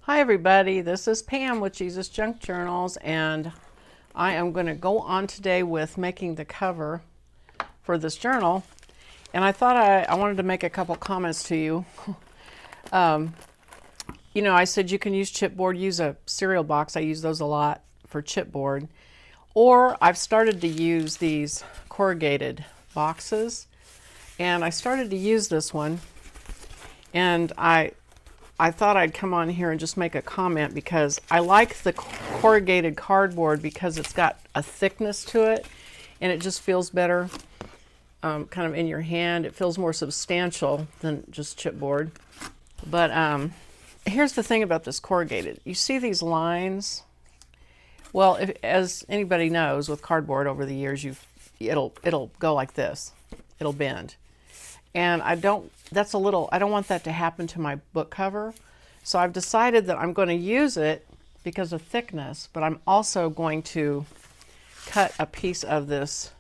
Hi everybody, this is Pam with Jesus Junk Journals, and I am going to go on today with making the cover for this journal. And I thought I wanted to make a couple comments to you. You know, I said you can use chipboard, use a cereal box. I use those a lot for chipboard. Or I've started to use these corrugated boxes. And I started to use this one, and I thought I'd come on here and just make a comment because I like the corrugated cardboard because it's got a thickness to it and it just feels better kind of in your hand. It feels more substantial than just chipboard. But here's the thing about this corrugated. You see these lines? Well, as anybody knows with cardboard over the years, it'll go like this. It'll bend. And I don't want that to happen to my book cover. So I've decided that I'm going to use it because of thickness, but I'm also going to cut a piece of this.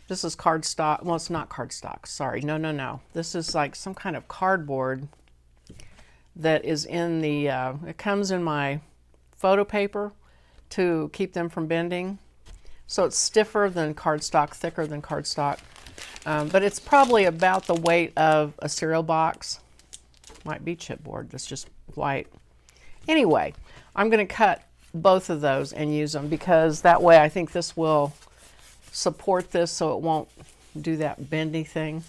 This is cardstock. Well, it's not cardstock. Sorry. No. This is like some kind of cardboard that is in the, it comes in my photo paper to keep them from bending. So it's stiffer than cardstock, thicker than cardstock. But it's probably about the weight of a cereal box. Might be chipboard, that's just white. Anyway, I'm going to cut both of those and use them because that way I think this will support this so it won't do that bendy thing.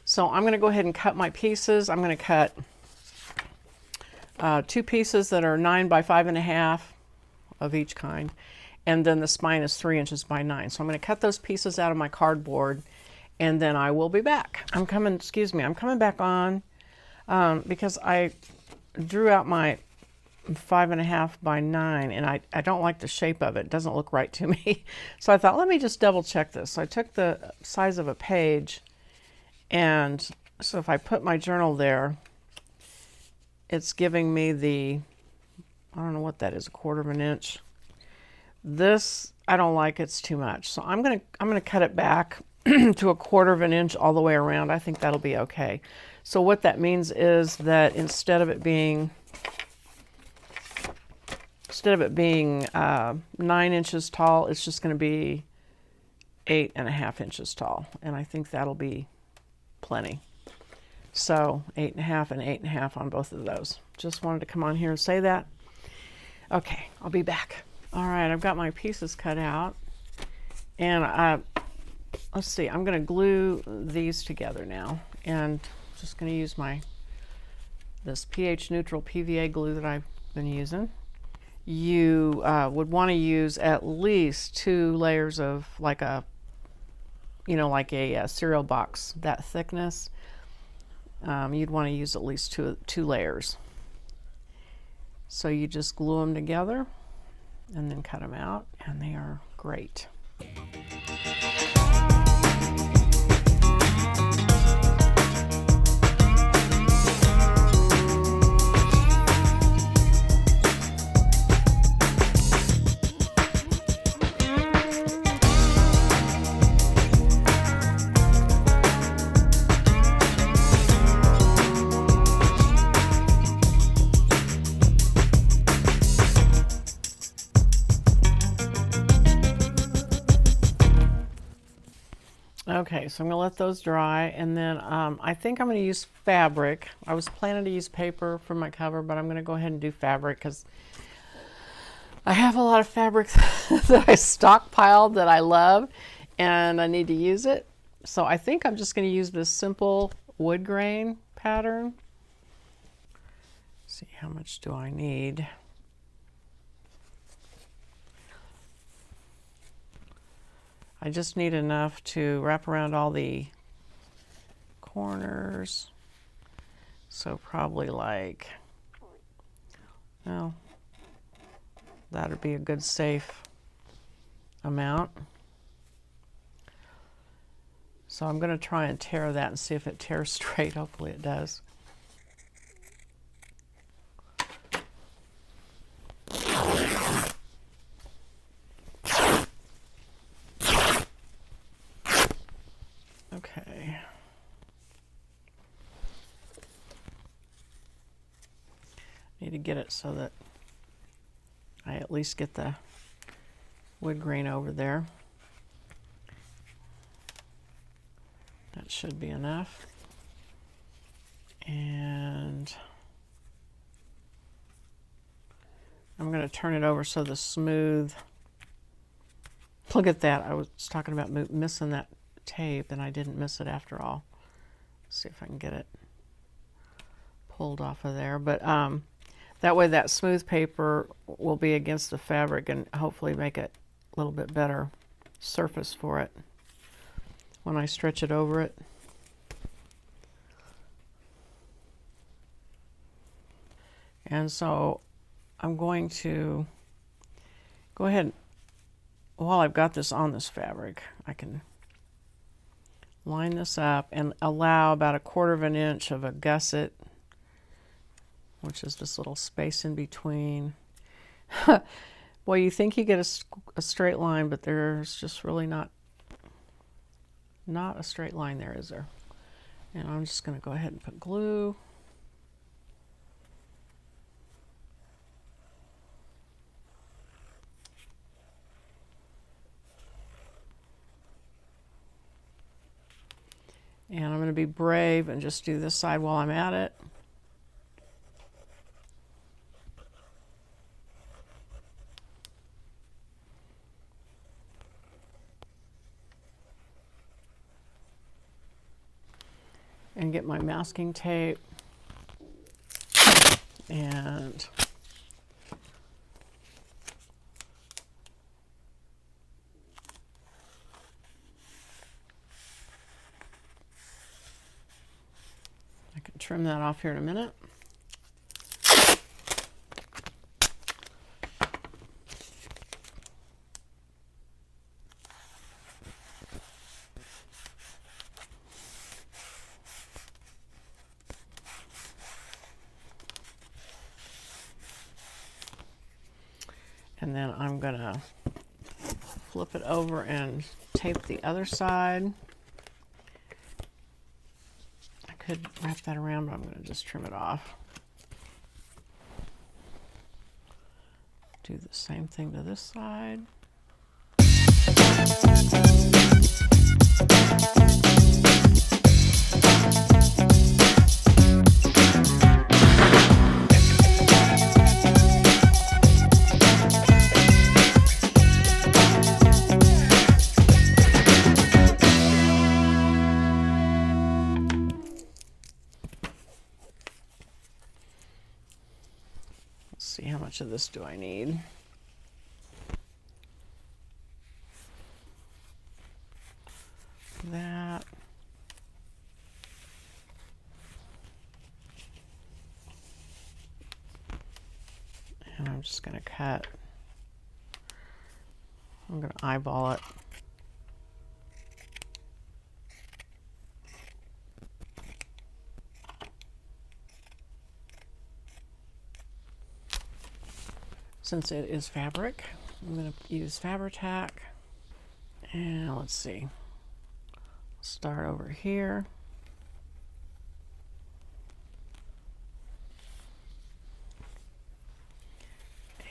So I'm going to go ahead and cut my pieces. I'm going to cut two pieces that are 9 by 5.5 of each kind. And then the spine is 3 inches by 9. So I'm going to cut those pieces out of my cardboard. And then I will be back. I'm coming back on because I drew out my 5.5 by 9 and I don't like the shape of it. It doesn't look right to me. So I thought, let me just double check this. So I took the size of a page, and so if I put my journal there, it's giving me the, I don't know what that is, 1/4 of an inch. This, I don't like, it's too much. So I'm gonna cut it back to 1/4 of an inch all the way around. I think that'll be okay. So what that means is that instead of it being 9 inches tall, it's just going to be 8.5 inches tall, and I think that'll be plenty. So 8.5 and 8.5 on both of those. Just wanted to come on here and say that. Okay, I'll be back. All right, I've got my pieces cut out, and let's see, I'm going to glue these together now, and just going to use this pH neutral PVA glue that I've been using. You would want to use at least 2 layers of like a cereal box, that thickness. You'd want to use at least two layers. So you just glue them together and then cut them out, and they are great. Okay, so I'm going to let those dry, and then I think I'm going to use fabric. I was planning to use paper for my cover, but I'm going to go ahead and do fabric because I have a lot of fabric that I stockpiled that I love, and I need to use it. So I think I'm just going to use this simple wood grain pattern. Let's see, how much do I need? I just need enough to wrap around all the corners. So probably like, well, that'd be a good safe amount. So I'm going to try and tear that and see if it tears straight. Hopefully it does. Okay. Need to get it so that I at least get the wood grain over there. That should be enough. And I'm going to turn it over so the smooth, look at that. I was talking about missing that tape, and I didn't miss it after all. Let's see if I can get it pulled off of there. But that way that smooth paper will be against the fabric and hopefully make it a little bit better surface for it when I stretch it over it. And so I'm going to go ahead, while I've got this on this fabric, I can line this up and allow about 1/4 inch of a gusset, which is this little space in between. Well, you think you get a straight line, but there's just really not a straight line there, is there? And I'm just going to go ahead and put glue. And I'm going to be brave and just do this side while I'm at it. And get my masking tape. And I can trim that off here in a minute. And then I'm going to flip it over and tape the other side. I could wrap that around, but I'm going to just trim it off. Do the same thing to this side. See, how much of this do I need? That. And I'm just going to cut. I'm going to eyeball it. Since it is fabric, I'm going to use Fabri-Tac. And let's see. Start over here.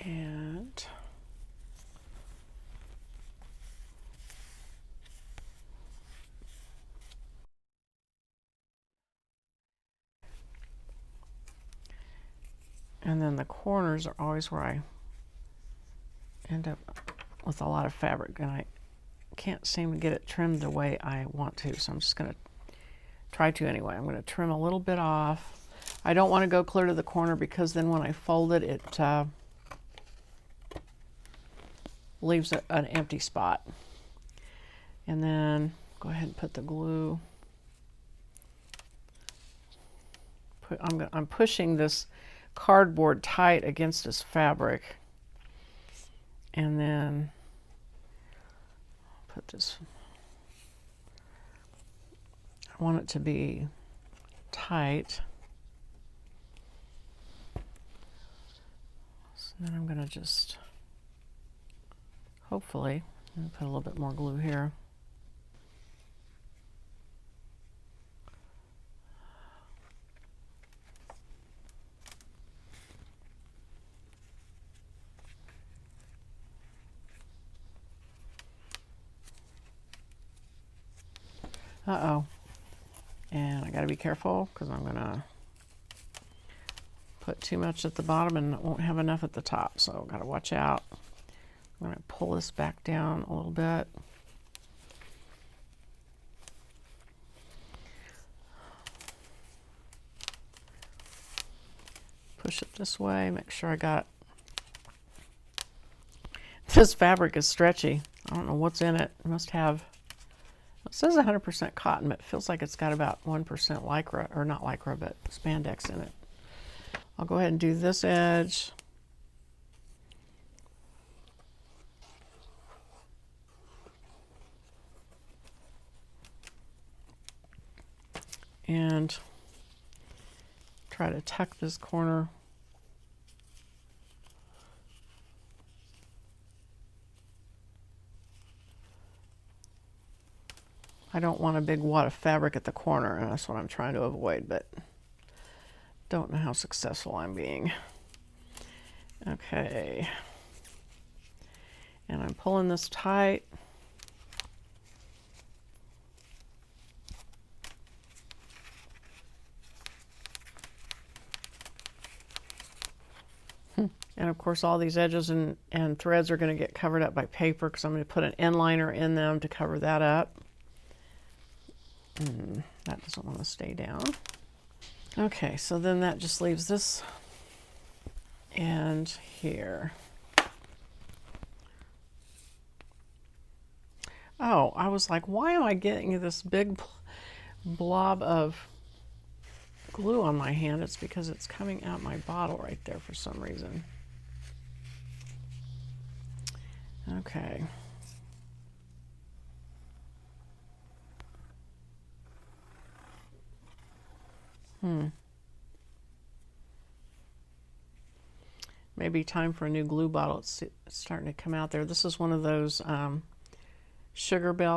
And then the corners are always where I end up with a lot of fabric, and I can't seem to get it trimmed the way I want to, so I'm just going to try to anyway. I'm going to trim a little bit off. I don't want to go clear to the corner because then when I fold it, it leaves an empty spot. And then go ahead and put the glue. I'm pushing this cardboard tight against this fabric, and then put this. I want it to be tight. So then I'm going to just hopefully put a little bit more glue here. Uh-oh. And I gotta be careful because I'm gonna put too much at the bottom and won't have enough at the top. So gotta watch out. I'm gonna pull this back down a little bit. Push it this way, make sure I got, this fabric is stretchy. I don't know what's in it. It must have, it says 100% cotton, but it feels like it's got about 1% lycra, or not lycra, but spandex in it. I'll go ahead and do this edge. And try to tuck this corner. I don't want a big wad of fabric at the corner, and that's what I'm trying to avoid, but don't know how successful I'm being. Okay. And I'm pulling this tight. And of course all these edges and threads are going to get covered up by paper because I'm going to put an end liner in them to cover that up. That doesn't want to stay down. Okay, so then that just leaves this end here. Oh, I was like, why am I getting this big blob of glue on my hand? It's because it's coming out my bottle right there for some reason. Okay. Maybe time for a new glue bottle. It's starting to come out there. This is one of those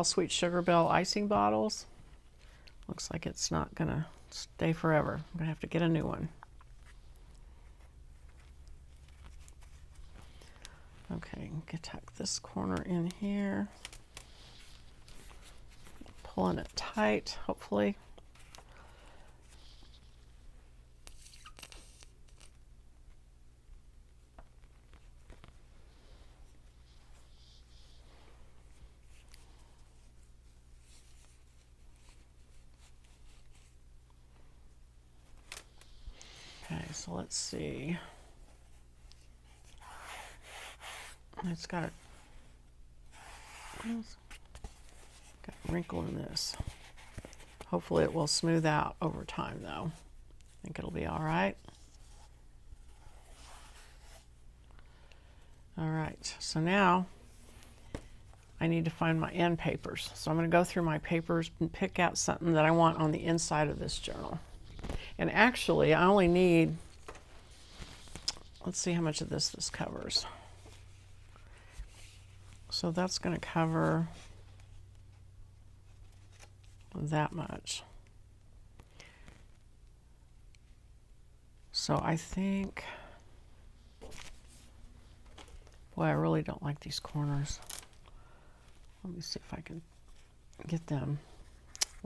sweet sugar bell icing bottles. Looks like it's not gonna stay forever. I'm gonna have to get a new one. Okay, tuck this corner in here. Pulling it tight, hopefully. Okay, so let's see. It's got a wrinkle in this. Hopefully it will smooth out over time though. I think it'll be all right. All right, so now I need to find my end papers. So I'm going to go through my papers and pick out something that I want on the inside of this journal. And actually I only need, let's see how much of this covers. So that's going to cover that much. So I think, boy, I really don't like these corners. Let me see if I can get them.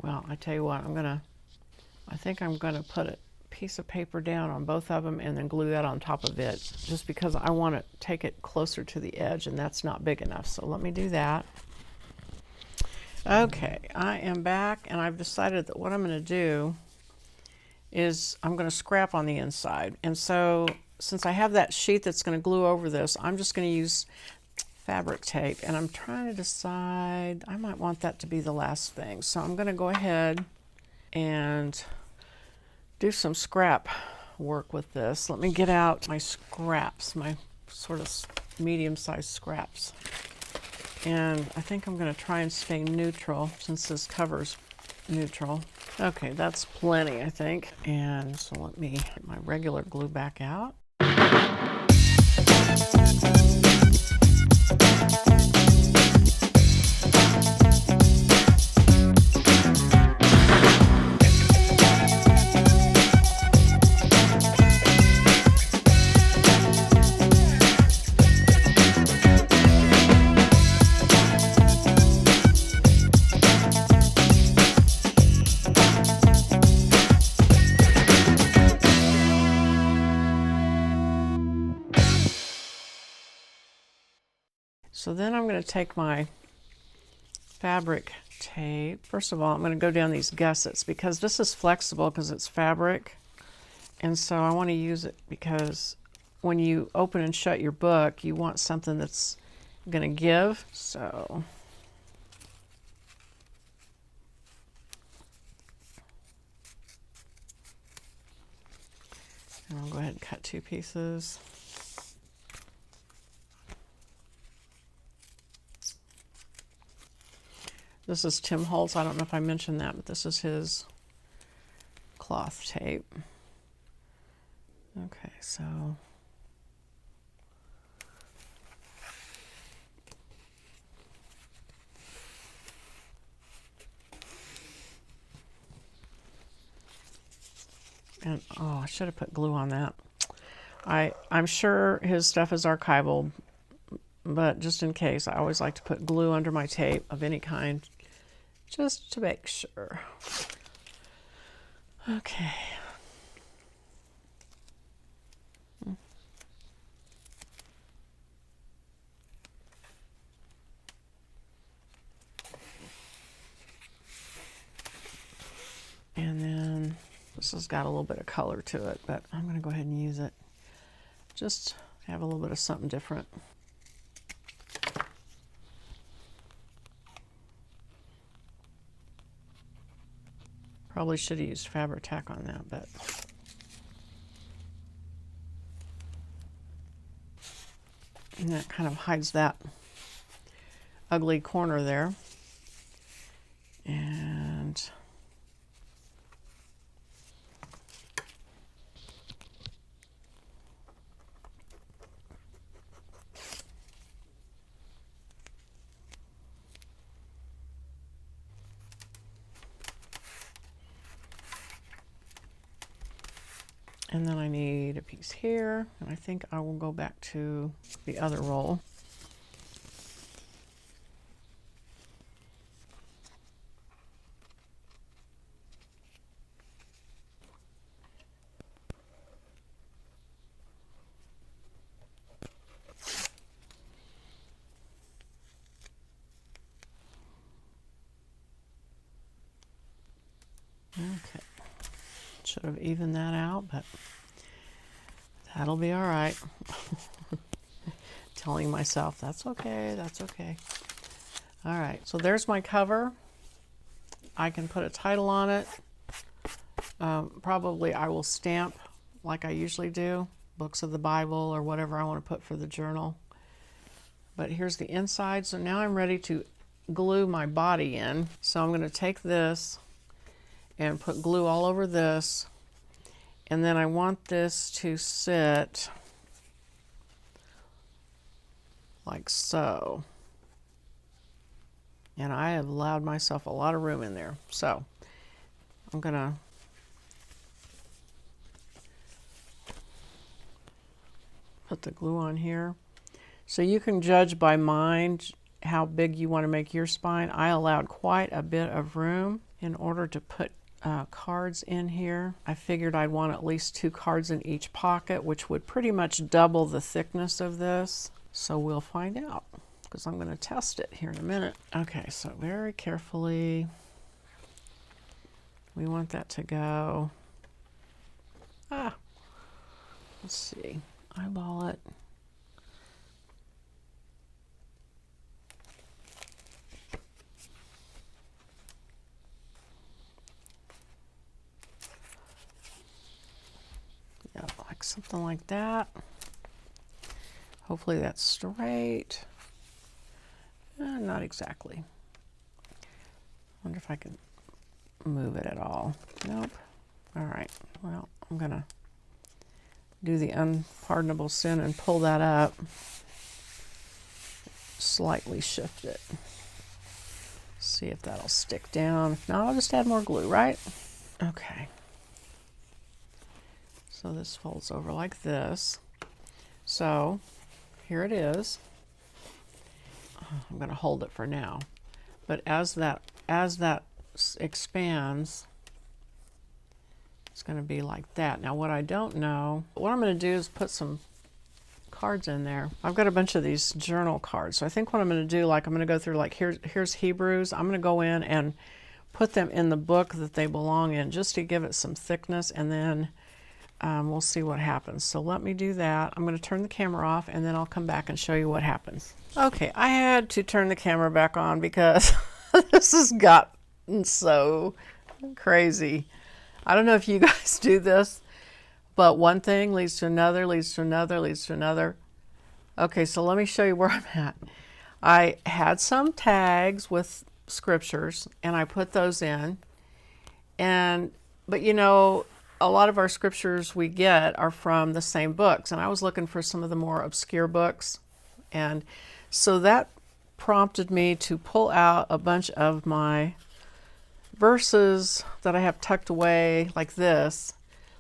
Well, I tell you what, I think I'm gonna put a piece of paper down on both of them and then glue that on top of it, just because I want to take it closer to the edge and that's not big enough. So let me do that. Okay, I am back and I've decided that what I'm going to do is I'm going to scrap on the inside. And so since I have that sheet that's going to glue over this, I'm just going to use fabric tape, and I'm trying to decide, I might want that to be the last thing. So I'm going to go ahead and do some scrap work with this. Let me get out my scraps, my sort of medium-sized scraps. And I think I'm going to try and stay neutral since this cover's neutral. Okay, that's plenty, I think. And so let me get my regular glue back out. So then I'm going to take my fabric tape. First of all, I'm going to go down these gussets because this is flexible because it's fabric. And so I want to use it because when you open and shut your book, you want something that's going to give. So and I'll go ahead and cut 2 pieces. This is Tim Holtz. I don't know if I mentioned that, but this is his cloth tape. Okay, so and oh, I should have put glue on that. I'm sure his stuff is archival, but just in case, I always like to put glue under my tape of any kind, just to make sure. Okay. And then this has got a little bit of color to it, but I'm going to go ahead and use it. Just have a little bit of something different. Probably should have used fabric tack on that, but and that kind of hides that ugly corner there. And then I need a piece here, and I think I will go back to the other roll. Okay, should have evened that out, but that'll be all right. Telling myself, that's okay, that's okay. All right, so there's my cover. I can put a title on it. Probably I will stamp like I usually do, books of the Bible or whatever I want to put for the journal. But here's the inside. So now I'm ready to glue my body in. So I'm going to take this and put glue all over this. And then I want this to sit like so. And I have allowed myself a lot of room in there. So I'm going to put the glue on here. So you can judge by mind how big you want to make your spine. I allowed quite a bit of room in order to put cards in here. I figured I'd want at least 2 cards in each pocket, which would pretty much double the thickness of this. So we'll find out, because I'm going to test it here in a minute. Okay, so very carefully, we want that to go. Let's see, eyeball it. Yeah, like something like that. Hopefully that's straight. Not exactly. Wonder if I can move it at all. Nope. All right. Well, I'm gonna do the unpardonable sin and pull that up. Slightly shift it. See if that'll stick down. If not, I'll just add more glue, right? Okay. So this folds over like this. So here it is. I'm going to hold it for now. But as that expands, it's going to be like that. Now what I don't know, what I'm going to do is put some cards in there. I've got a bunch of these journal cards. So I think what I'm going to do, like I'm going to go through, like here's Hebrews. I'm going to go in and put them in the book that they belong in just to give it some thickness, and then we'll see what happens. So let me do that. I'm going to turn the camera off, and then I'll come back and show you what happens. Okay, I had to turn the camera back on because this has gotten so crazy. I don't know if you guys do this, but one thing leads to another, leads to another, leads to another. Okay, so let me show you where I'm at. I had some tags with scriptures, and I put those in. But you know, a lot of our scriptures we get are from the same books, and I was looking for some of the more obscure books. And so that prompted me to pull out a bunch of my verses that I have tucked away like this,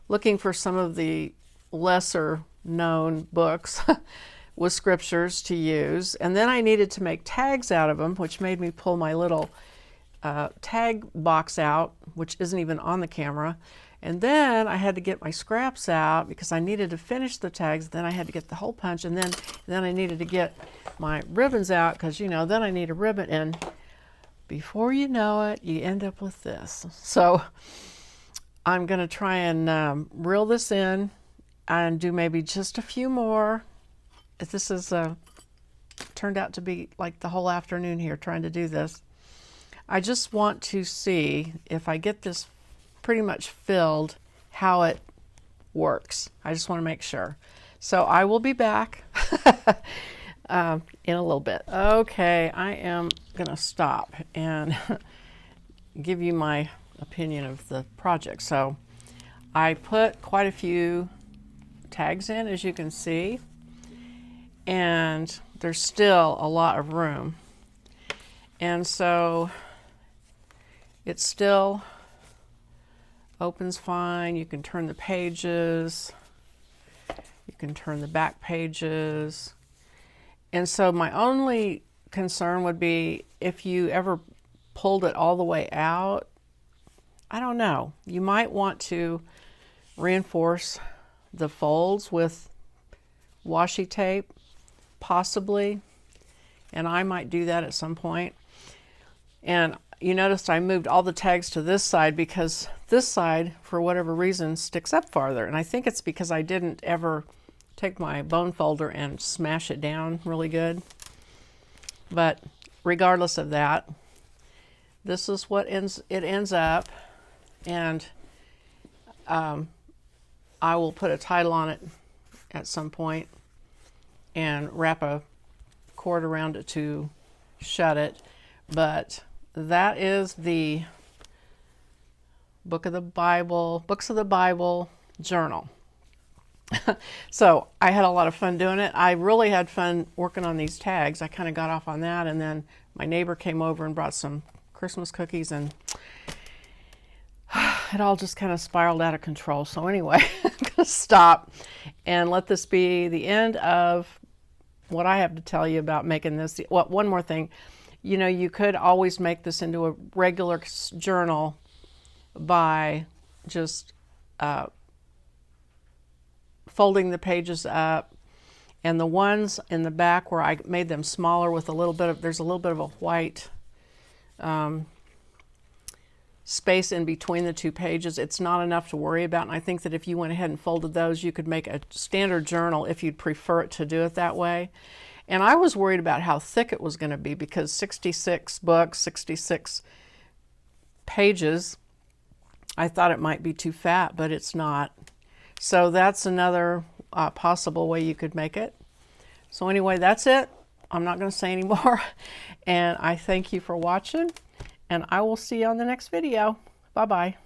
looking for some of the lesser known books with scriptures to use. And then I needed to make tags out of them, which made me pull my little tag box out, which isn't even on the camera. And then I had to get my scraps out because I needed to finish the tags. Then I had to get the hole punch, and then I needed to get my ribbons out because, you know, then I need a ribbon. And before you know it, you end up with this. So I'm going to try and reel this in and do maybe just a few more. This has turned out to be like the whole afternoon here trying to do this. I just want to see if I get this pretty much filled, how it works. I just want to make sure. So I will be back in a little bit. Okay, I am going to stop and give you my opinion of the project. So I put quite a few tags in, as you can see, and there's still a lot of room. And so it still opens fine. You can turn the pages, you can turn the back pages. And so my only concern would be if you ever pulled it all the way out, I don't know, you might want to reinforce the folds with washi tape, possibly, and I might do that at some point. And you noticed I moved all the tags to this side because this side, for whatever reason, sticks up farther. And I think it's because I didn't ever take my bone folder and smash it down really good. But regardless of that, this is what it ends up. And I will put a title on it at some point and wrap a cord around it to shut it. But that is the Books of the Bible journal. So I had a lot of fun doing it. I really had fun working on these tags. I kind of got off on that, and then my neighbor came over and brought some Christmas cookies, and it all just kind of spiraled out of control. So anyway, I'm going to stop and let this be the end of what I have to tell you about making this. Well, one more thing. You know, you could always make this into a regular journal by just folding the pages up, and the ones in the back where I made them smaller with a little bit of, there's a little bit of a white space in between the two pages. It's not enough to worry about, and I think that if you went ahead and folded those, you could make a standard journal if you'd prefer it to do it that way. And I was worried about how thick it was going to be because 66 books, 66 pages, I thought it might be too fat, but it's not. So that's another possible way you could make it. So anyway, that's it. I'm not going to say any more. And I thank you for watching, and I will see you on the next video. Bye-bye.